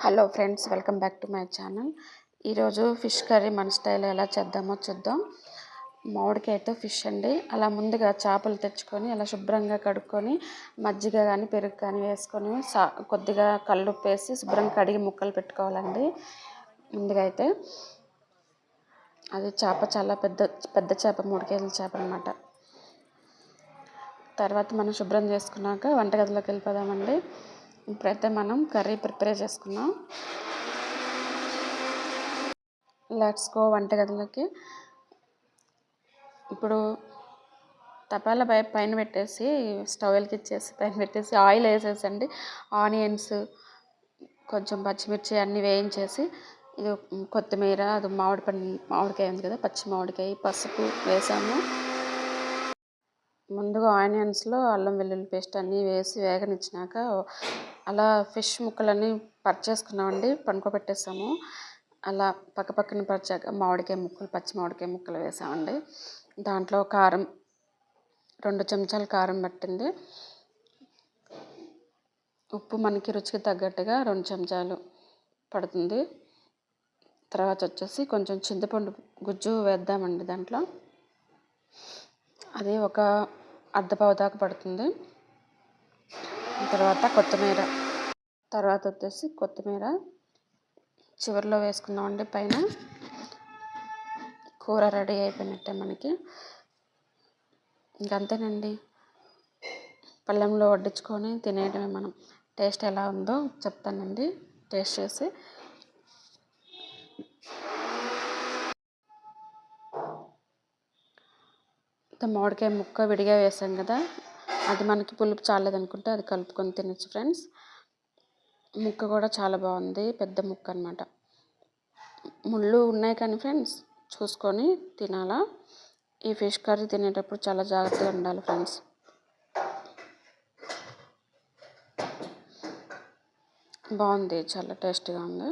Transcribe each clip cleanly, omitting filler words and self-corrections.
Hello friends, welcome back to my channel. ఈరోజు fish curry మన స్టైల్లో ఎలా చేద్దామో చూద్దాం. మామిడికాయతో ఫిష్ అండి. అలా ముందుగా చేపలు తెచ్చుకొని అలా శుభ్రంగా కడుక్కొని మజ్జిగ కానీ పెరుగు కానీ వేసుకొని కొద్దిగా కల్లుప్పు వేసి శుభ్రంగా కడిగి ముక్కలు పెట్టుకోవాలండి. ముందుగా అయితే అది చేప చాలా పెద్ద చేప, 3 కేజీల చేప అనమాట. తర్వాత మనం శుభ్రం చేసుకున్నాక వంటగదిలోకి వెళ్ళిపోదామండి. ఇప్పుడైతే మనం కర్రీ ప్రిపేర్ చేసుకున్నాం. లెట్స్ గో వంటగదిలోకి. ఇప్పుడు తపాలా పైన పెట్టేసి స్టవ్ వెలిగించేసి పైన పెట్టేసి ఆయిల్ వేసేసండి. ఆనియన్స్, కొంచెం పచ్చిమిర్చి అన్నీ వేయించేసి ఇది కొత్తిమీర, అది మామిడికాయ ఉంది కదా, పచ్చి మామిడికాయ, పసుపు వేసాము. ముందుగా ఆనియన్స్లో అల్లం వెల్లుల్లి పేస్ట్ అన్నీ వేసి వేగనిచ్చినాక అలా ఫిష్ ముక్కలన్నీ చేసుకున్నామండి, పనుకోబెట్టేసాము. అలా పక్కన పరిచాక పచ్చి మామిడికాయ ముక్కలు వేసామండి. దాంట్లో కారం 2 చెంచాలు కారం పట్టింది. ఉప్పు మనకి రుచికి తగ్గట్టుగా 2 చెంచాలు పడుతుంది. తర్వాత వచ్చేసి కొంచెం చింతపండు గుజ్జు వేద్దామండి దాంట్లో. అది ఒక అర్ధపావు దాకా పడుతుంది. తర్వాత కొత్తిమీర చివరిలో వేసుకుందామండి పైన. కూర రెడీ అయిపోయినట్టే మనకి. ఇంకంతేనండి, పళ్ళెంలో వడ్డించుకొని తినేయడమే మనం. టేస్ట్ ఎలా ఉందో చెప్తానండి టేస్ట్ చేసి. మామిడికాయ ముక్క విడిగా వేసాం కదా, అది మనకి పులుపు చాలేదనుకుంటే అది కలుపుకొని తినచ్చు ఫ్రెండ్స్. ముక్క కూడా చాలా బాగుంది, పెద్ద ముక్క అనమాట. ముళ్ళు ఉన్నాయి కానీ ఫ్రెండ్స్ చూసుకొని తినాలా. ఈ ఫిష్ కర్రీ తినేటప్పుడు చాలా జాగ్రత్తగా ఉండాలి ఫ్రెండ్స్. బాగుంది, చాలా టేస్టీగా ఉంది.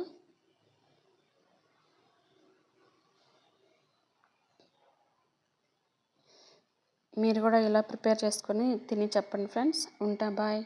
మీరు కూడా ఇలా ప్రిపేర్ చేసుకొని తిని చెప్పండి ఫ్రెండ్స్. ఉంటా, బాయ్.